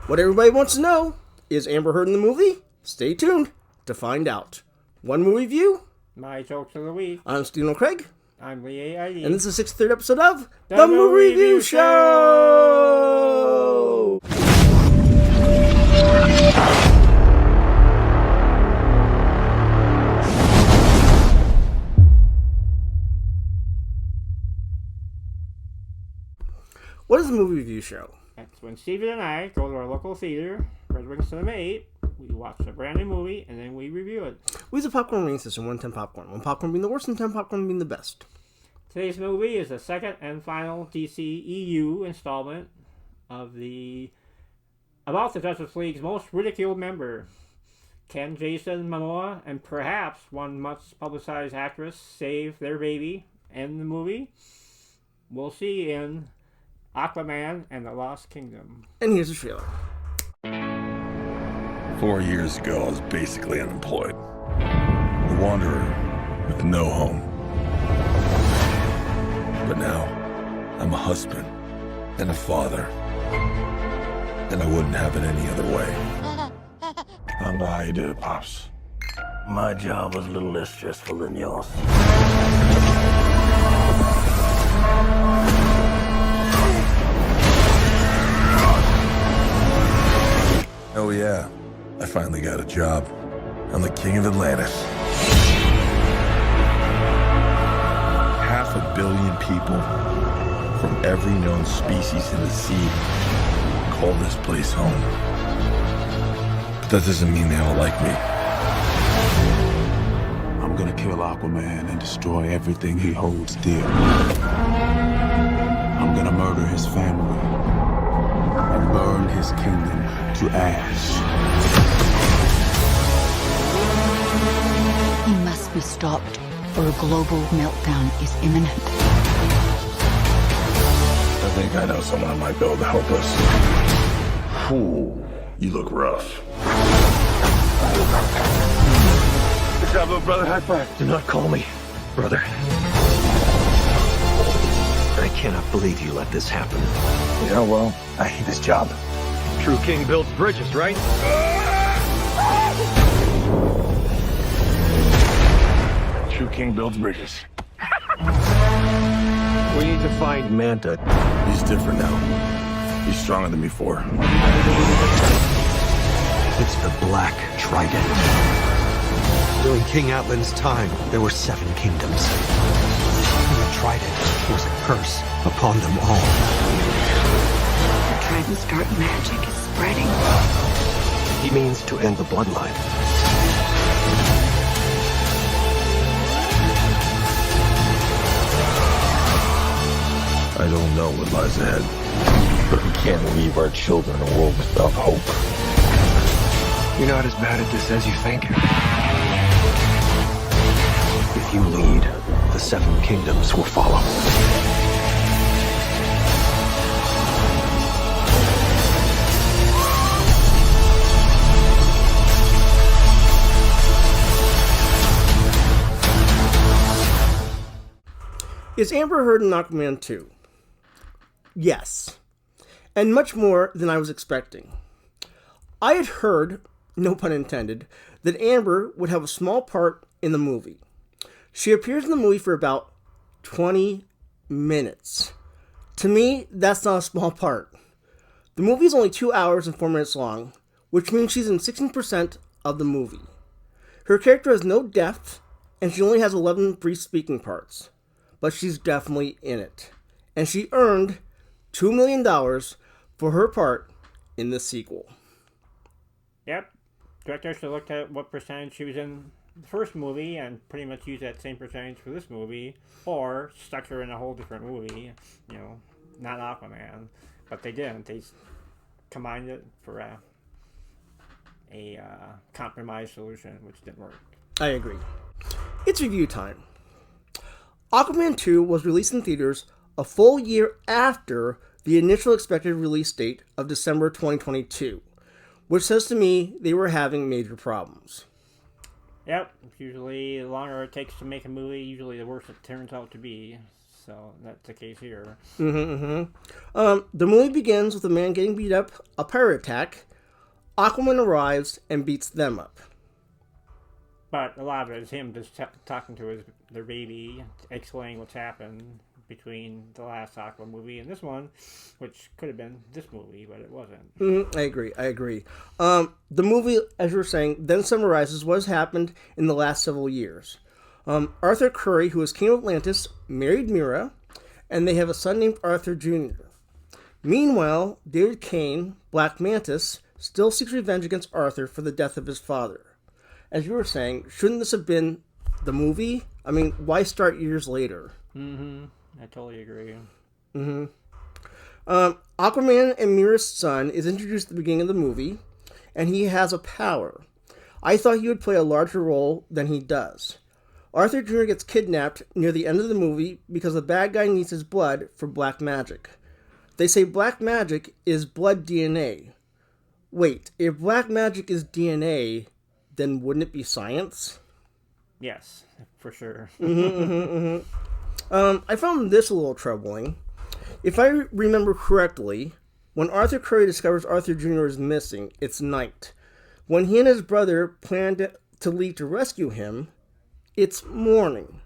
What everybody wants to know is Amber Heard in the movie? Stay tuned to find out. One movie review. My jokes of the week. I'm Stephen Craig. I'm Lee A.I.D. And this is the 63rd episode of The Movie Review Show! What is the movie review show? That's when Stephen and I go to our local theater, Red Wings Cinema 8. We watch a brand new movie, and then we review it. We use a popcorn rating system, 1-10 popcorn. 1 popcorn being the worst and 10 popcorn being the best. Today's movie is the second and final DCEU installment about the Justice League's most ridiculed member. Can Jason Momoa and perhaps one much-publicized actress save their baby in the movie? We'll see in AQUAMAN and the Lost Kingdom. And here's the trailer. 4 years ago, I was basically unemployed. A wanderer with no home. But now, I'm a husband and a father. And I wouldn't have it any other way. I don't know how you did it, Pops. My job was a little less stressful than yours. Oh yeah, I finally got a job. I'm the king of Atlantis. 500 million people from every known species in the sea call this place home. But that doesn't mean they all like me. I'm gonna kill Aquaman and destroy everything he holds dear. I'm gonna murder his family and burn his kingdom to ash. He must be stopped, or a global meltdown is imminent. I think I know someone who might be able to help us. Ooh, you look rough. Good job, little brother. High five. Do not call me brother. I cannot believe you let this happen. Yeah, well, I hate this job. True king builds bridges, right? True king builds bridges. We need to find Manta. He's different now. He's stronger than before. It's the Black Trident. During King Atlan's time, there were 7 kingdoms. And the Trident was a curse upon them all. The Trident's dark magic is spreading. He means to end the bloodline. I don't know what lies ahead, but we can't leave our children a world without hope. You're not as bad at this as you think. If you lead, the 7 kingdoms will follow. Is Amber Heard in Aquaman 2? Yes. And much more than I was expecting. I had heard, no pun intended, that Amber would have a small part in the movie. She appears in the movie for about 20 minutes. To me, that's not a small part. The movie is only 2 hours and 4 minutes long, which means she's in 16% of the movie. Her character has no depth, and she only has 11 brief speaking parts. But she's definitely in it. And she earned $2 million for her part in the sequel. Yep. Director should have looked at what percentage she was in the first movie and pretty much used that same percentage for this movie. Or stuck her in a whole different movie. You know, not Aquaman. But they didn't. They combined it for a compromise solution, which didn't work. I agree. It's review time. Aquaman 2 was released in theaters a full year after the initial expected release date of December 2022, which says to me they were having major problems. Yep. Usually, the longer it takes to make a movie, usually the worse it turns out to be. so that's the case here. The movie begins with a man getting beat up, a pirate attack. Aquaman arrives and beats them up. But a lot of it is him just talking to their baby, explaining what's happened between the last Aqua movie and this one, which could have been this movie, but it wasn't. I agree. The movie, as you were saying, then summarizes what has happened in the last several years. Arthur Curry, who is king of Atlantis, married Mira, and they have a son named Arthur Jr. Meanwhile, David Kane, Black Mantis, still seeks revenge against Arthur for the death of his father. As you were saying, shouldn't this have been the movie? I mean, why start years later? I totally agree. Aquaman and Mira's son is introduced at the beginning of the movie, and he has a power. I thought he would play a larger role than he does. Arthur Jr. gets kidnapped near the end of the movie because the bad guy needs his blood for black magic. They say black magic is blood DNA. Wait, if black magic is DNA, then wouldn't it be science? Yes, for sure. I found this a little troubling. If I remember correctly, when Arthur Curry discovers Arthur Jr. is missing, it's night. When he and his brother plan to leave to rescue him, it's morning.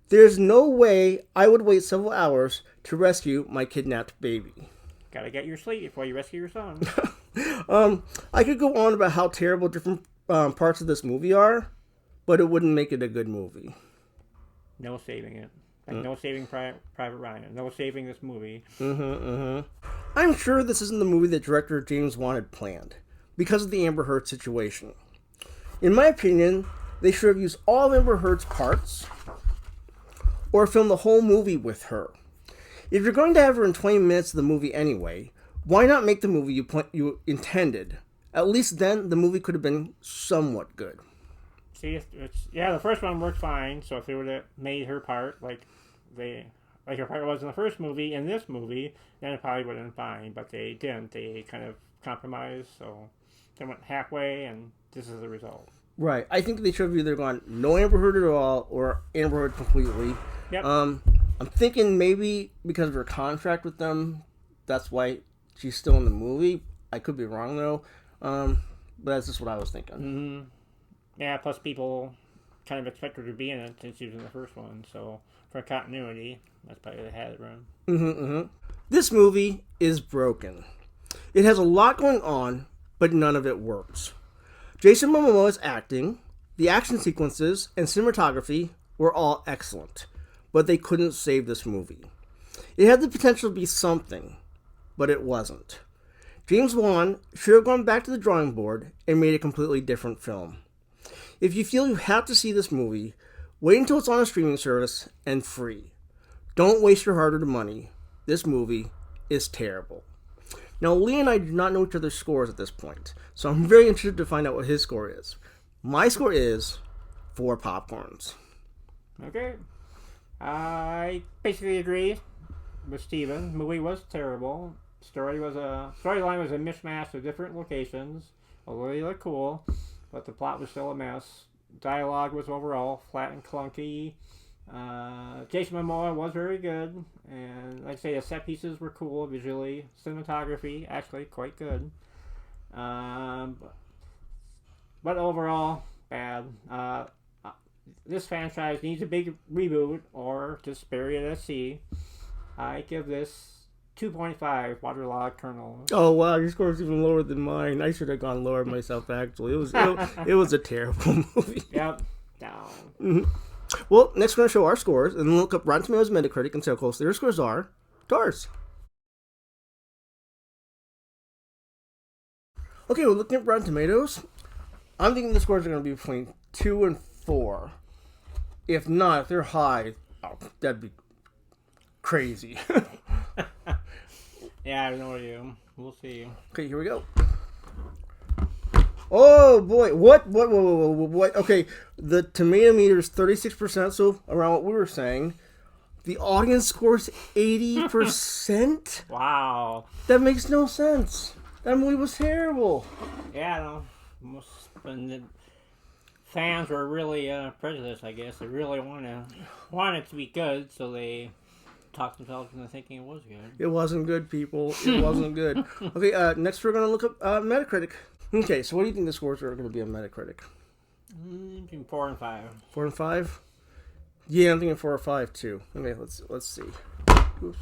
There's no way I would wait several hours to rescue my kidnapped baby. Gotta get your sleep before you rescue your son. I could go on about how terrible different parts of this movie are, but it wouldn't make it a good movie. No saving it. Like no saving Private Ryan. No saving this movie. I'm sure this isn't the movie that director James Wan had planned, because of the Amber Heard situation. In my opinion, they should have used all of Amber Heard's parts, or filmed the whole movie with her. If you're going to have her in 20 minutes of the movie anyway, why not make the movie you intended? At least then, the movie could have been somewhat good. See, the first one worked fine. So if they would have made her part like her part was in the first movie, in this movie, then it probably would have been fine. But they didn't. They kind of compromised. So they went halfway, and this is the result. Right. I think they should have either gone no Amber Heard at all or Amber Heard completely. Yep. I'm thinking maybe because of her contract with them, that's why she's still in the movie. I could be wrong though. But that's just what I was thinking. Yeah, plus people kind of expect her to be in it since she was in the first one. So for continuity, that's probably they had it run. This movie is broken. It has a lot going on, but none of it works. Jason Momoa's acting, the action sequences, and cinematography were all excellent, but they couldn't save this movie. It had the potential to be something, but it wasn't. James Wan should have gone back to the drawing board and made a completely different film. If you feel you have to see this movie, wait until it's on a streaming service and free. Don't waste your hard-earned money. This movie is terrible. Now, Lee and I do not know each other's scores at this point, so I'm very interested to find out what his score is. My score is 4 popcorns. Okay. I basically agree with Steven. The movie was terrible. Storyline was a mishmash of different locations. Although they looked cool, but the plot was still a mess. Dialogue was overall flat and clunky. Jason Momoa was very good, and like I say, the set pieces were cool visually. Cinematography actually quite good, but overall bad. This franchise needs a big reboot or just bury it at sea. I give this 2.5 waterlogged kernels. Oh wow, your score is even lower than mine. I should have gone lower myself. Actually, it was a terrible movie. Yep, down. Well, next we're going to show our scores, and then look up Rotten Tomatoes, Metacritic, and see how close their scores are to ours. Okay, we're looking at Rotten Tomatoes. I'm thinking the scores are going to be between 2 and 4. If not, if they're high, that'd be crazy. Yeah, I don't know you. We'll see. Okay, here we go. Oh boy, what? Okay, the tomato meter is 36%, so around what we were saying. The audience scores 80%? Wow. That makes no sense. That movie was terrible. Yeah, I know. The fans were really prejudiced, I guess. They really want it to be good, so they talked themselves into thinking it was good. It wasn't good, people. It wasn't good. Okay, next we're going to look up Metacritic. Okay, so what do you think the scores are going to be on Metacritic? Between 4 and 5. 4 and 5? Yeah, I'm thinking 4 or 5 too. Okay, let's see. Oops.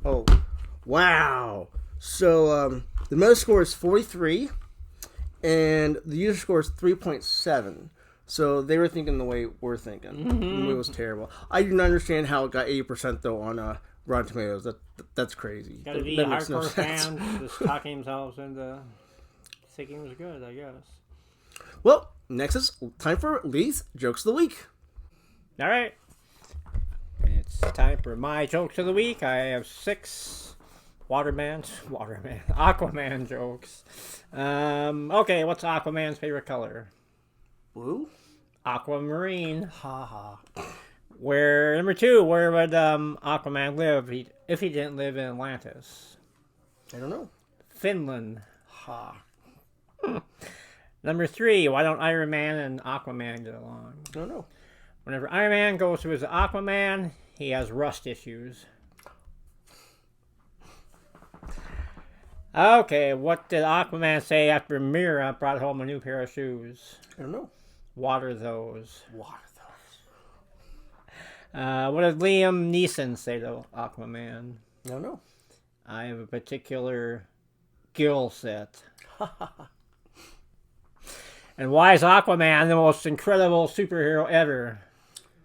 Oh, wow. So the Metascore is 43, and the user score is 3.7. So they were thinking the way we're thinking. Mm-hmm. It was terrible. I didn't understand how it got 80% though on Rotten Tomatoes. That's crazy. Got to be hardcore fans just talking themselves into thinking it was good, I guess. Well, next is time for Lee's Jokes of the Week. All right. It's time for my jokes of the week. I have 6 Aquaman jokes. Okay, what's Aquaman's favorite color? Blue? Aquamarine. Ha ha. Number 2, where would Aquaman live if he didn't live in Atlantis? I don't know. Finland. Ha. Number 3, why don't Iron Man and Aquaman get along? I don't know. Whenever Iron Man goes to his Aquaman, he has rust issues. Okay, what did Aquaman say after Mira brought home a new pair of shoes? I don't know. Water those. Water What did Liam Neeson say to Aquaman? I don't know. I have a particular gill set. And why is Aquaman the most incredible superhero ever?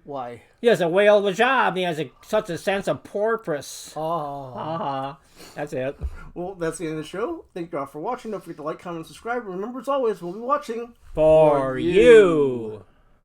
Why? He has a whale of a job. And he has such a sense of purpose. Oh. That's it. Well, that's the end of the show. Thank you all for watching. Don't forget to like, comment, and subscribe. Remember, as always, we'll be watching For you.